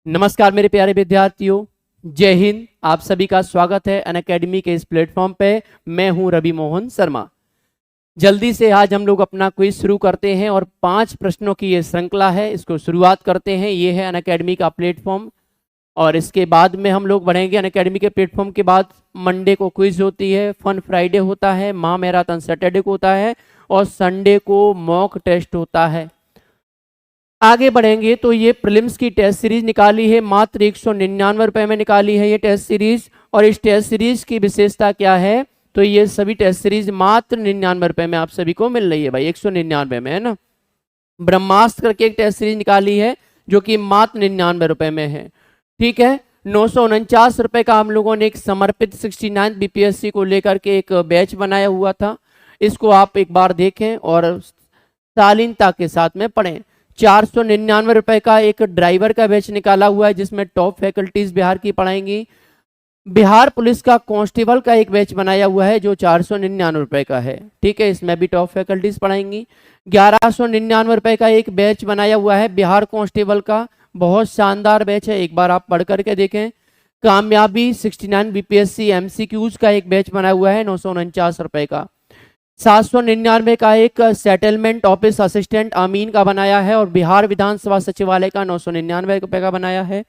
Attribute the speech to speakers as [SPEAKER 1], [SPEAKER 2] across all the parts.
[SPEAKER 1] नमस्कार मेरे प्यारे विद्यार्थियों, जय हिंद। आप सभी का स्वागत है अनअकैडमी के इस प्लेटफॉर्म पे। मैं हूं रवि मोहन शर्मा। जल्दी से आज हम लोग अपना क्विज शुरू करते हैं और 5 प्रश्नों की ये श्रृंखला है, इसको शुरुआत करते हैं। ये है अनअकैडमी का प्लेटफॉर्म और इसके बाद में हम लोग बढ़ेंगे। अनअकैडमी के प्लेटफॉर्म के बाद मंडे को क्विज होती है, फन फ्राइडे होता है, महा मैराथन सैटरडे को होता है और संडे को मॉक टेस्ट होता है। आगे बढ़ेंगे तो ये प्रीलिम्स की टेस्ट सीरीज निकाली है, मात्र 199 रुपए में निकाली है ये टेस्ट सीरीज। और इस टेस्ट सीरीज की विशेषता क्या है, तो ये सभी टेस्ट सीरीज मात्र 99 रुपए में आप सभी को मिल रही है भाई, 199 में, है ना। ब्रह्मास्त्र करके एक टेस्ट सीरीज निकाली है जो कि मात्र 99 रुपए में है, ठीक है। 949 रुपए का हम लोगों ने एक समर्पित 69 बीपीएससी को लेकर के एक बैच बनाया हुआ था। इसको आप एक बार देखें और शालीनता के साथ में पढ़ें। 499 रुपए का एक ड्राइवर का बैच निकाला हुआ है जिसमें टॉप फैकल्टीज बिहार की पढ़ाएंगी। बिहार पुलिस का कांस्टेबल का एक बैच बनाया हुआ है जो 499 रुपए का है, ठीक है। इसमें भी टॉप फैकल्टीज पढ़ाएंगी। 1199 रुपए का एक बैच बनाया हुआ है बिहार कांस्टेबल का, बहुत शानदार बैच है, एक बार आप पढ़ करके देखें। कामयाबी 69 बीपीएससी एमसीक्यूज का एक बैच बनाया हुआ है 949 रुपए का। 799 का एक सेटलमेंट ऑफिस असिस्टेंट अमीन का बनाया है और बिहार विधानसभा सचिवालय का 999 रुपए का बनाया है।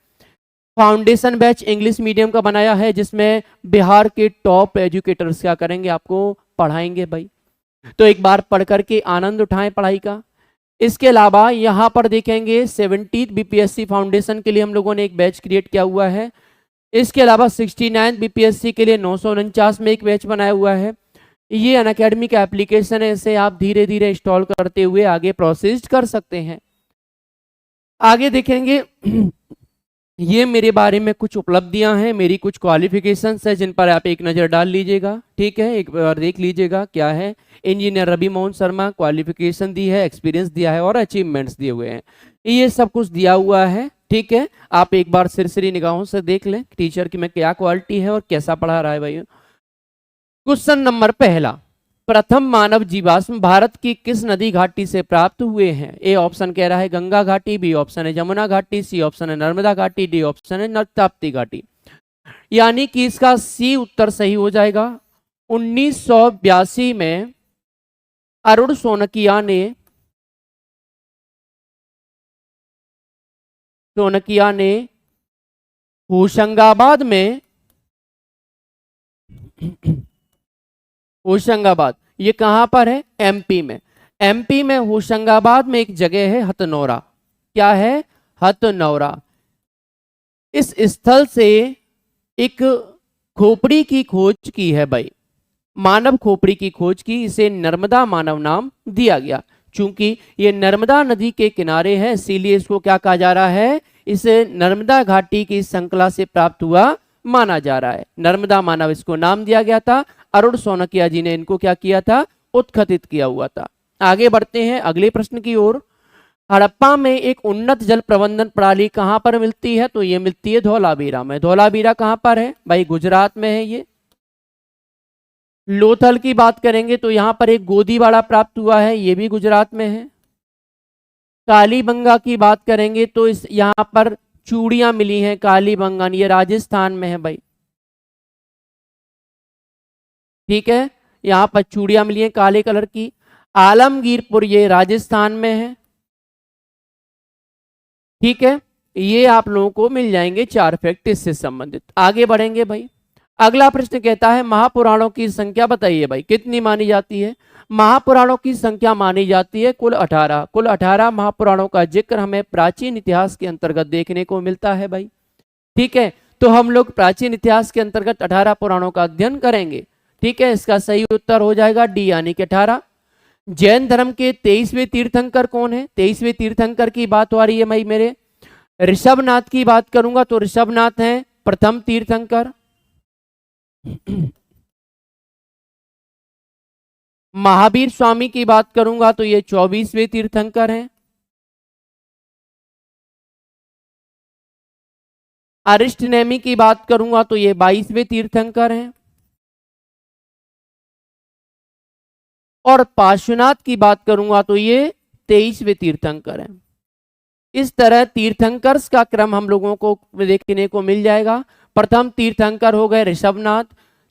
[SPEAKER 1] फाउंडेशन बैच इंग्लिश मीडियम का बनाया है जिसमें बिहार के टॉप एजुकेटर्स क्या करेंगे, आपको पढ़ाएंगे भाई। तो एक बार पढ़ करके आनंद उठाएं पढ़ाई का। इसके अलावा यहाँ पर देखेंगे 70 बीपीएससी फाउंडेशन के लिए हम लोगों ने एक बैच क्रिएट किया हुआ है। इसके अलावा 69 बीपीएससी के लिए 949 में एक बैच बनाया हुआ है। ये अनअकैडमी का एप्लीकेशन है, इसे आप धीरे धीरे इंस्टॉल करते हुए आगे प्रोसेस कर सकते हैं। आगे देखेंगे ये मेरे बारे में कुछ उपलब्धियां हैं, मेरी कुछ क्वालिफिकेशंस है जिन पर आप एक नज़र डाल लीजिएगा, ठीक है। एक बार देख लीजिएगा क्या है। इंजीनियर रवि मोहन शर्मा, क्वालिफिकेशन दी है, एक्सपीरियंस दिया है और अचीवमेंट्स दिए हुए हैं, ये सब कुछ दिया हुआ है, ठीक है। आप एक बार सिरसिरी निगाहों से देख लें टीचर की में क्या क्वालिटी है और कैसा पढ़ा रहा है भाई। क्वेश्चन नंबर पहला, प्रथम मानव जीवाश्म भारत की किस नदी घाटी से प्राप्त हुए हैं? ए ऑप्शन कह रहा है गंगा घाटी, बी ऑप्शन है जमुना घाटी, सी ऑप्शन है नर्मदा घाटी, डी ऑप्शन है ताप्ती घाटी। यानी कि इसका सी उत्तर सही हो जाएगा। 1982 में अरुण सोनकिया ने होशंगाबाद में होशंगाबाद, ये कहां पर है? एमपी में। एमपी में होशंगाबाद में एक जगह है हथनौरा। क्या है? हथनौरा। इस स्थल से एक खोपड़ी की खोज की है भाई, मानव खोपड़ी की खोज की, इसे नर्मदा मानव नाम दिया गया। चूंकि ये नर्मदा नदी के किनारे है इसीलिए इसको क्या कहा जा रहा है, इसे नर्मदा घाटी की श्रृंखला से प्राप्त हुआ माना जा रहा है। नर्मदा मानव इसको नाम दिया गया था। अरुण सोनकिया जी ने इनको क्या किया था? उत्खनन किया हुआ था। आगे बढ़ते हैं अगले प्रश्न की ओर। हड़प्पा में एक उन्नत जल प्रबंधन प्रणाली कहां पर मिलती है? तो ये मिलती है धौलावीरा में। धौलावीरा कहां पर है भाई? गुजरात में है ये। लोथल की बात करेंगे तो यहां पर एक गोदीवाड़ा प्राप्त हुआ है, ये भी गुजरात में है। कालीबंगा की बात करेंगे तो इस यहां पर चूड़ियां मिली हैं कालीबंगन, ये राजस्थान में है भाई, ठीक है। यहां पर चूड़ियां मिली हैं काले कलर की। आलमगीरपुर ये राजस्थान में है, ठीक है। ये आप लोगों को मिल जाएंगे 4 फैक्ट इससे संबंधित। आगे बढ़ेंगे भाई। अगला प्रश्न कहता है महापुराणों की संख्या बताइए भाई, कितनी मानी जाती है? महापुराणों की संख्या मानी जाती है कुल 18। कुल 18 महापुराणों का जिक्र हमें प्राचीन इतिहास के अंतर्गत देखने को मिलता है भाई, ठीक है। तो हम लोग प्राचीन इतिहास के अंतर्गत 18 पुराणों का अध्ययन करेंगे, ठीक है। इसका सही उत्तर हो जाएगा डी यानी कि 18। जैन धर्म के 23वें तीर्थंकर कौन है? 23वें तीर्थंकर की बात हो रही है भाई मेरे। ऋषभनाथ की बात करूंगा तो ऋषभनाथ हैं प्रथम तीर्थंकर। महावीर स्वामी की बात करूंगा तो ये 24वें तीर्थंकर हैं। अरिष्ट नेमी की बात करूंगा तो ये 22वें तीर्थंकर हैं। और पार्श्वनाथ की बात करूंगा तो ये 23वें तीर्थंकर हैं। इस तरह तीर्थंकर्स का क्रम हम लोगों को देखने को मिल जाएगा। प्रथम तीर्थंकर हो गए ऋषभनाथ,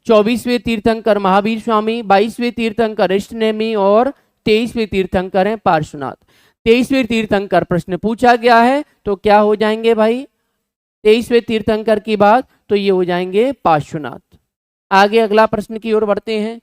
[SPEAKER 1] 24वें तीर्थंकर महावीर स्वामी, 22वें तीर्थंकर इष्टनेमी और 23वें तीर्थंकर हैं पार्श्वनाथ। 23वें तीर्थंकर प्रश्न पूछा गया है तो क्या हो जाएंगे भाई, 23वें तीर्थंकर की बात तो ये हो जाएंगे पार्श्वनाथ। आगे अगला प्रश्न की ओर बढ़ते हैं।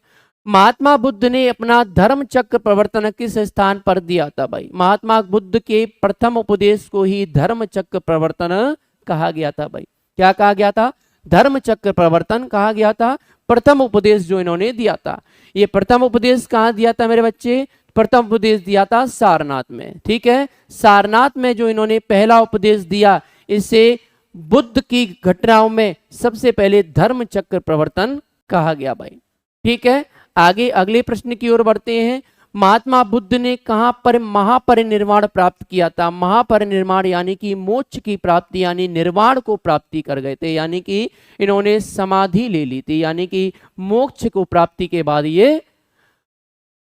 [SPEAKER 1] महात्मा बुद्ध ने अपना धर्म चक्र प्रवर्तन किस स्थान पर दिया था भाई? महात्मा बुद्ध के प्रथम उपदेश को ही धर्म चक्र प्रवर्तन कहा गया था भाई। क्या कहा गया था? धर्म चक्र प्रवर्तन कहा गया था। प्रथम उपदेश जो इन्होंने दिया था, ये प्रथम उपदेश कहाँ दिया था मेरे बच्चे? प्रथम उपदेश दिया था सारनाथ में। ठीक है, सारनाथ में जो इन्होंने पहला उपदेश दिया, इसे बुद्ध की घटनाओं में सबसे पहले धर्म चक्र प्रवर्तन कहा गया भाई। ठीक है, आगे अगले प्रश्न की ओर बढ़ते हैं। महात्मा बुद्ध ने कहां पर महापरिनिर्वाण प्राप्त किया था? महापरिनिर्वाण यानी कि मोक्ष की प्राप्ति, यानी निर्वाण को प्राप्ति कर गए थे, यानी कि इन्होंने समाधि ले ली थी, यानी कि मोक्ष को प्राप्ति के बाद ये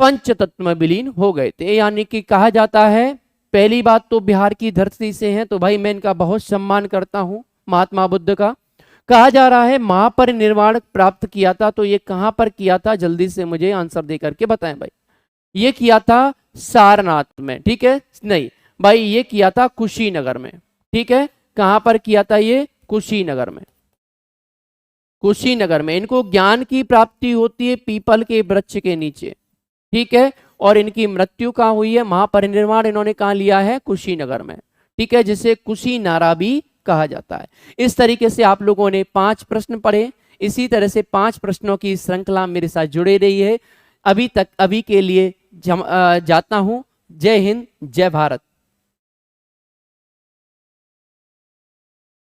[SPEAKER 1] पंच तत्व में विलीन हो गए थे। यानी कि कहा जाता है, पहली बात तो बिहार की धरती से हैं, तो भाई मैं इनका बहुत सम्मान करता हूं महात्मा बुद्ध का। कहा जा रहा है महापरिनिर्वाण प्राप्त किया था, तो ये कहां पर किया था? जल्दी से मुझे आंसर दे करके बताएं भाई। ये किया था सारनाथ में। ठीक है, नहीं भाई, ये किया था कुशीनगर में। ठीक है, कहां पर किया था ये? कुशीनगर में। कुशीनगर में इनको ज्ञान की प्राप्ति होती है पीपल के वृक्ष के नीचे। ठीक है, और इनकी मृत्यु कहाँ हुई है? महापरिनिर्वाण इन्होंने कहाँ लिया है? कुशीनगर में। ठीक है, जिसे कुशीनारा भी कहा जाता है। इस तरीके से आप लोगों ने 5 प्रश्न पढ़े। इसी तरह से 5 प्रश्नों की श्रृंखला मेरे साथ जुड़े रही है। अभी के लिए जाता हूं। जय हिंद, जय भारत।